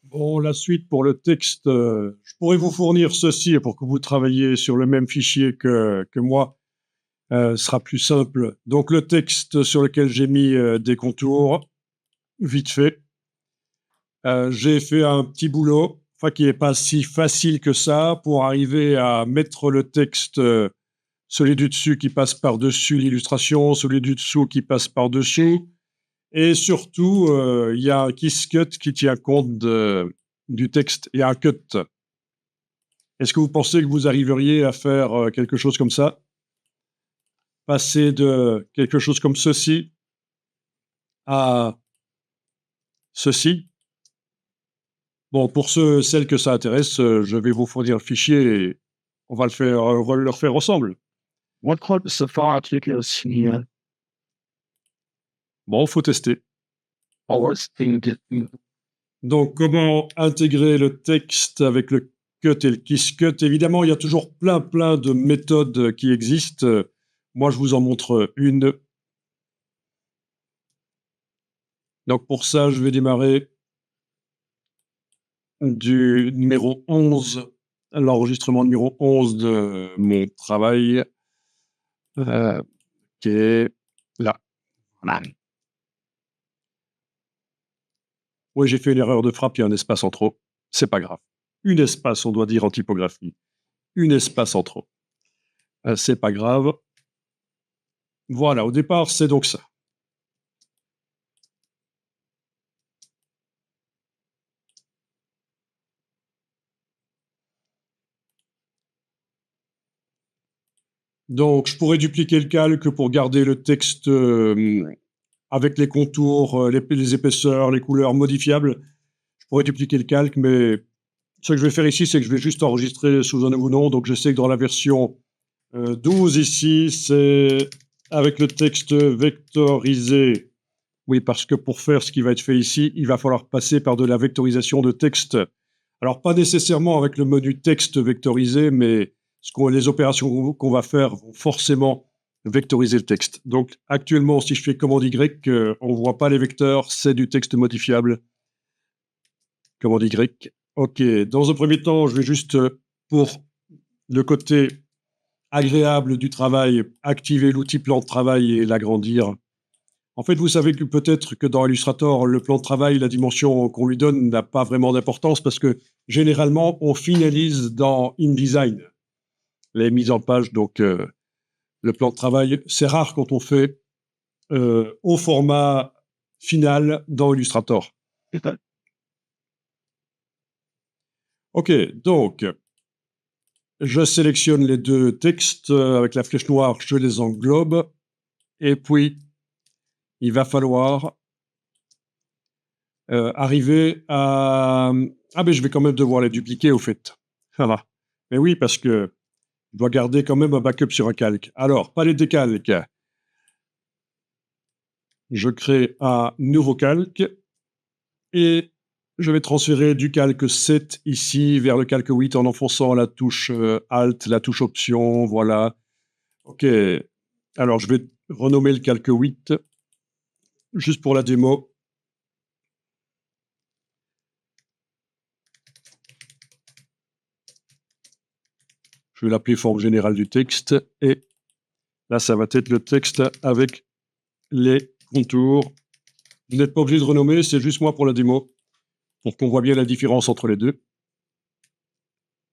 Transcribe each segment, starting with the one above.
Bon, la suite pour le texte, je pourrais vous fournir ceci pour que vous travailliez sur le même fichier que moi, sera plus simple. Donc le texte sur lequel j'ai mis, des contours, vite fait. J'ai fait un petit boulot, enfin qui est pas si facile que ça, pour arriver à mettre le texte, celui du dessus qui passe par-dessus l'illustration, celui du dessous qui passe par-dessous et surtout, il y a un KissCut qui tient compte du texte. Il y a un cut. Est-ce que vous pensez que vous arriveriez à faire, quelque chose comme ça? Passer de quelque chose comme ceci à ceci? Bon, pour celles que ça intéresse, je vais vous fournir le fichier et on va le refaire ensemble. What code Safari here? Bon, faut tester. Always think Donc, comment intégrer le texte avec le cut et le KissCut? Évidemment, il y a toujours plein de méthodes qui existent. Moi, je vous en montre une. Donc, pour ça, je vais démarrer du numéro 11, l'enregistrement numéro 11 de mon travail, qui est là. man. Oui, j'ai fait une erreur de frappe, il y a un espace en trop. C'est pas grave. Une espace, on doit dire en typographie. Une espace en trop. C'est pas grave. Voilà, au départ, c'est donc ça. Donc, je pourrais dupliquer le calque pour garder le texte avec les contours, les épaisseurs, les couleurs modifiables. Je pourrais dupliquer le calque, mais ce que je vais faire ici, c'est que je vais juste enregistrer sous un nouveau nom. Donc, je sais que dans la version 12 ici, c'est avec le texte vectorisé. Oui, parce que pour faire ce qui va être fait ici, il va falloir passer par de la vectorisation de texte. Alors, pas nécessairement avec le menu texte vectorisé, mais les opérations qu'on va faire vont forcément vectoriser le texte. Donc, actuellement, si je fais commande Y, on ne voit pas les vecteurs, c'est du texte modifiable. Commande Y. OK. Dans un premier temps, je vais juste, pour le côté agréable du travail, activer l'outil plan de travail et l'agrandir. En fait, vous savez que peut-être que dans Illustrator, le plan de travail, la dimension qu'on lui donne n'a pas vraiment d'importance parce que généralement, on finalise dans InDesign les mises en page. Donc, le plan de travail, c'est rare quand on fait au format final dans Illustrator. OK, donc, je sélectionne les deux textes avec la flèche noire, je les englobe et puis il va falloir arriver à... Ah ben je vais quand même devoir les dupliquer au fait. Voilà. Mais oui, parce que je dois garder quand même un backup sur un calque. Alors, pas les décalques. Je crée un nouveau calque et je vais transférer du calque 7 ici vers le calque 8 en enfonçant la touche Alt, la touche Option, voilà. OK. Alors, je vais renommer le calque 8 juste pour la démo. Je vais l'appeler forme générale du texte et là, ça va être le texte avec les contours. Vous n'êtes pas obligé de renommer, c'est juste moi pour la démo, pour qu'on voit bien la différence entre les deux.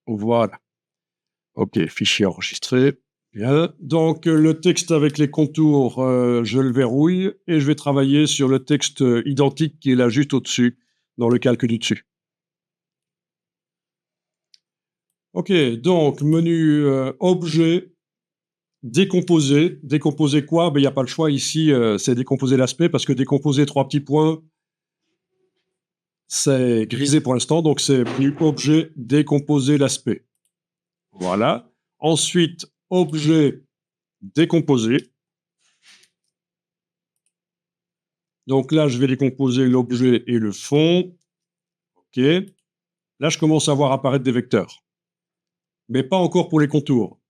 Voilà. OK, fichier enregistré. Bien. Donc, le texte avec les contours, je le verrouille et je vais travailler sur le texte identique qui est là juste au-dessus, dans le calque du dessus. OK, donc menu objet, décomposer. Décomposer quoi? Ben, il n'y a pas le choix ici, c'est décomposer l'aspect parce que décomposer trois petits points, c'est grisé pour l'instant, donc c'est menu objet, décomposer l'aspect. Voilà. Ensuite, objet, décomposer. Donc là, je vais décomposer l'objet et le fond. OK. Là, je commence à voir apparaître des vecteurs, mais pas encore pour les contours.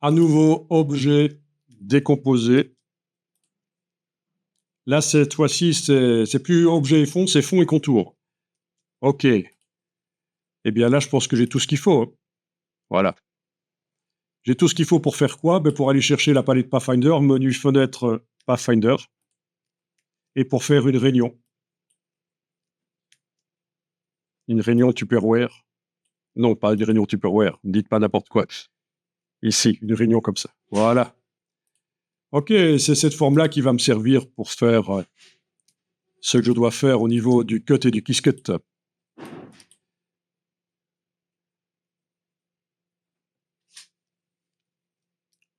À nouveau, objet, décomposer. Là, cette fois-ci, c'est plus objet et fond, c'est fond et contour. OK. Eh bien là, je pense que j'ai tout ce qu'il faut, hein. Voilà. J'ai tout ce qu'il faut pour faire quoi? Ben, pour aller chercher la palette Pathfinder, menu fenêtre Pathfinder, et pour faire une réunion. Une réunion Tupperware. Non, pas une réunion Tupperware. Ne dites pas n'importe quoi. Ici, une réunion comme ça. Voilà. OK, c'est cette forme-là qui va me servir pour faire ce que je dois faire au niveau du cut et du kiss cut.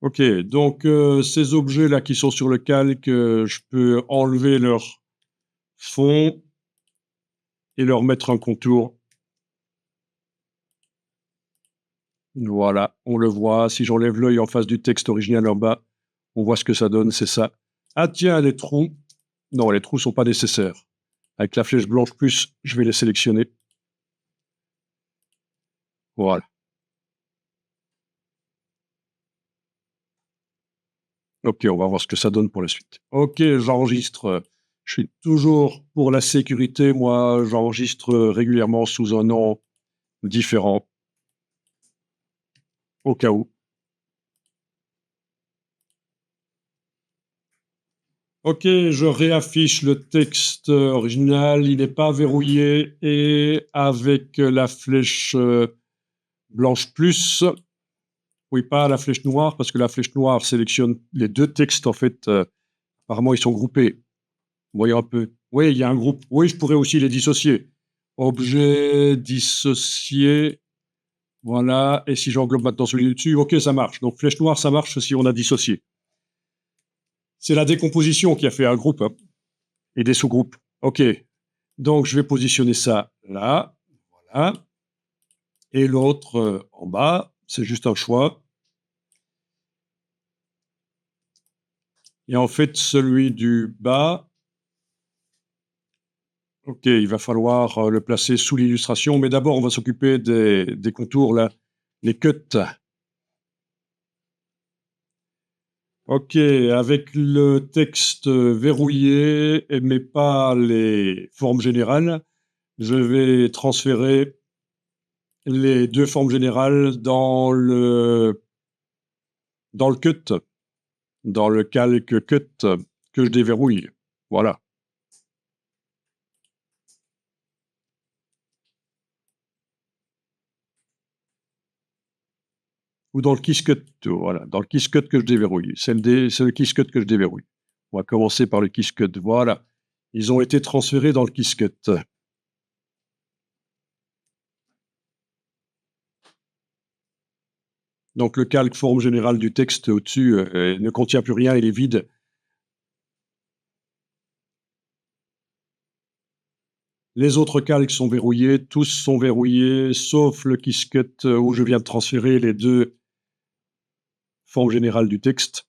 OK, donc ces objets-là qui sont sur le calque, je peux enlever leur fond et leur mettre un contour. Voilà, on le voit. Si j'enlève l'œil en face du texte original en bas, on voit ce que ça donne, c'est ça. Ah tiens, les trous. Non, les trous sont pas nécessaires. Avec la flèche blanche plus, je vais les sélectionner. Voilà. OK, on va voir ce que ça donne pour la suite. OK, j'enregistre. Je suis toujours pour la sécurité, moi, j'enregistre régulièrement sous un nom différent, au cas où. OK, je réaffiche le texte original, il n'est pas verrouillé et avec la flèche blanche plus, oui, pas la flèche noire, parce que la flèche noire sélectionne les deux textes, en fait, apparemment ils sont groupés. Voyons un peu. Oui, il y a un groupe. Oui, je pourrais aussi les dissocier. Objet dissocié. Voilà. Et si j'englobe maintenant celui du dessus, OK, ça marche. Donc, flèche noire, ça marche si on a dissocié. C'est la décomposition qui a fait un groupe, hein, et des sous-groupes. OK. Donc, je vais positionner ça là. Voilà. Et l'autre en bas. C'est juste un choix. Et en fait, celui du bas, OK, il va falloir le placer sous l'illustration. Mais d'abord, on va s'occuper des contours, là. Les cuts. OK, avec le texte verrouillé, mais pas les formes générales, je vais transférer les deux formes générales dans le cut, dans le calque cut que je déverrouille. Voilà. Ou dans le kiss cut, voilà, dans le kiss cut que je déverrouille. C'est le kiss cut que je déverrouille. On va commencer par le kiss cut. Voilà. Ils ont été transférés dans le kiss cut. Donc le calque forme générale du texte au-dessus ne contient plus rien, il est vide. Les autres calques sont verrouillés, tous sont verrouillés, sauf le Quiscut où je viens de transférer les deux formes générales du texte.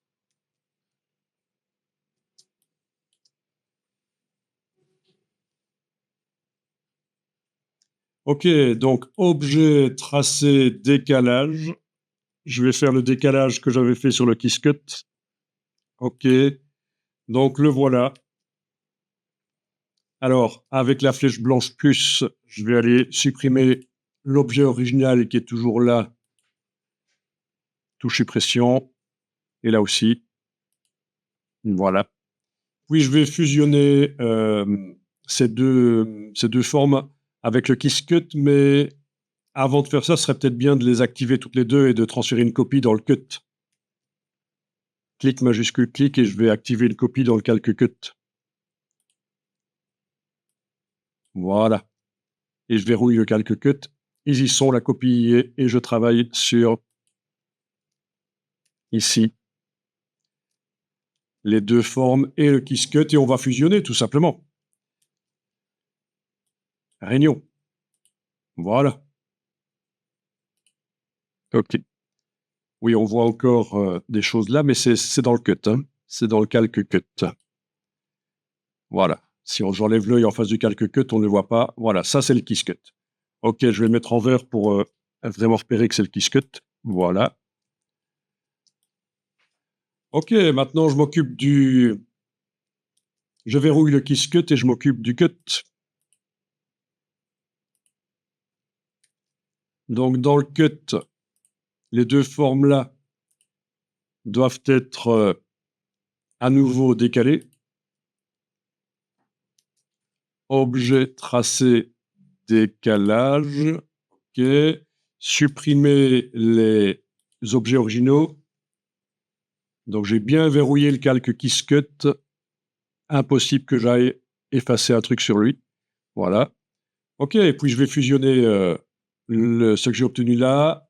OK, donc objet, tracé, décalage. Je vais faire le décalage que j'avais fait sur le Quiscut. OK, donc le voilà. Alors, avec la flèche blanche plus, je vais aller supprimer l'objet original qui est toujours là. Touche suppression. Et là aussi. Voilà. Puis je vais fusionner ces deux formes avec le Quiscut, mais avant de faire ça, ce serait peut-être bien de les activer toutes les deux et de transférer une copie dans le cut. Clic majuscule clic et je vais activer une copie dans le calque cut. Voilà. Et je verrouille le calque cut. Ils y sont, la copie y est, et je travaille sur ici les deux formes et le Quiscut et on va fusionner tout simplement. Réunion. Voilà. OK. Oui, on voit encore des choses là, mais c'est dans le cut, hein. C'est dans le calque cut. Voilà. Si j'enlève l'œil en face du calque cut, on ne le voit pas. Voilà, ça c'est le kiss cut. OK, je vais le mettre en vert pour vraiment repérer que c'est le kiss cut. Voilà. OK, maintenant je m'occupe du... Je verrouille le kiss cut et je m'occupe du cut. Donc, dans le cut, les deux formes-là doivent être à nouveau décalées. Objet tracé, décalage. OK. Supprimer les objets originaux. Donc, j'ai bien verrouillé le calque KissCut. Impossible que j'aille effacer un truc sur lui. Voilà. OK, et puis je vais fusionner ce que j'ai obtenu là,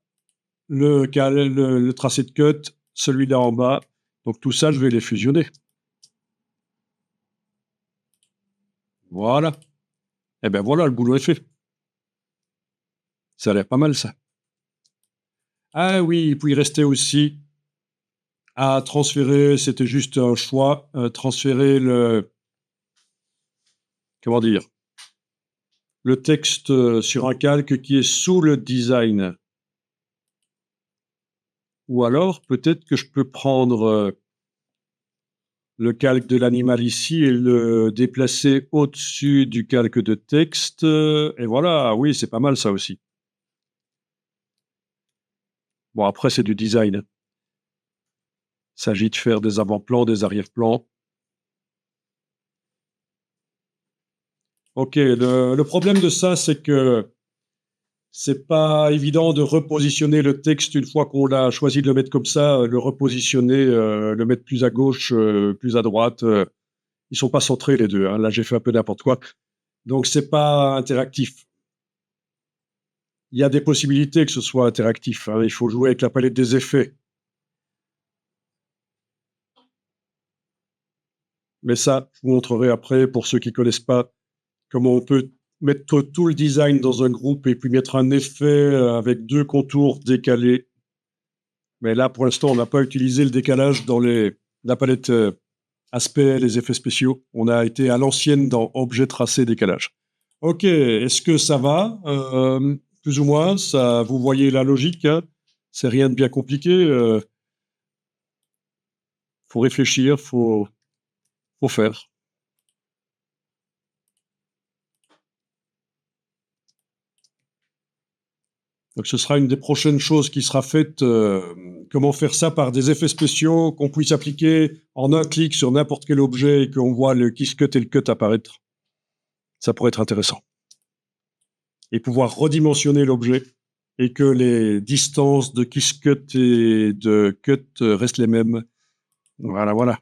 le tracé de cut, celui-là en bas. Donc tout ça, je vais les fusionner. Voilà. Et bien voilà, le boulot est fait. Ça a l'air pas mal, ça. Ah oui, puis il restait aussi à transférer, c'était juste un choix, transférer le, comment dire, le texte sur un calque qui est sous le design. Ou alors, peut-être que je peux prendre le calque de l'animal ici et le déplacer au-dessus du calque de texte. Et voilà, oui, c'est pas mal ça aussi. Bon, après, c'est du design. Il s'agit de faire des avant-plans, des arrière-plans. Ok, le problème de ça, c'est que c'est pas évident de repositionner le texte une fois qu'on l'a choisi de le mettre comme ça, le repositionner, le mettre plus à gauche, plus à droite. Ils sont pas centrés les deux, hein. Là, j'ai fait un peu n'importe quoi. Donc, c'est pas interactif. Il y a des possibilités que ce soit interactif, hein. Il faut jouer avec la palette des effets. Mais ça, je vous montrerai après, pour ceux qui connaissent pas, comment on peut mettre tout le design dans un groupe et puis mettre un effet avec deux contours décalés. Mais là, pour l'instant, on n'a pas utilisé le décalage dans la palette aspect, les effets spéciaux. On a été à l'ancienne dans objet tracé, décalage. Ok, est-ce que ça va plus ou moins, ça, vous voyez la logique, hein. C'est rien de bien compliqué. Faut réfléchir, faut faire. Donc ce sera une des prochaines choses qui sera faite. Comment faire ça par des effets spéciaux qu'on puisse appliquer en un clic sur n'importe quel objet et qu'on voit le KissCut et le cut apparaître. Ça pourrait être intéressant. Et pouvoir redimensionner l'objet et que les distances de KissCut et de cut restent les mêmes. Voilà, voilà.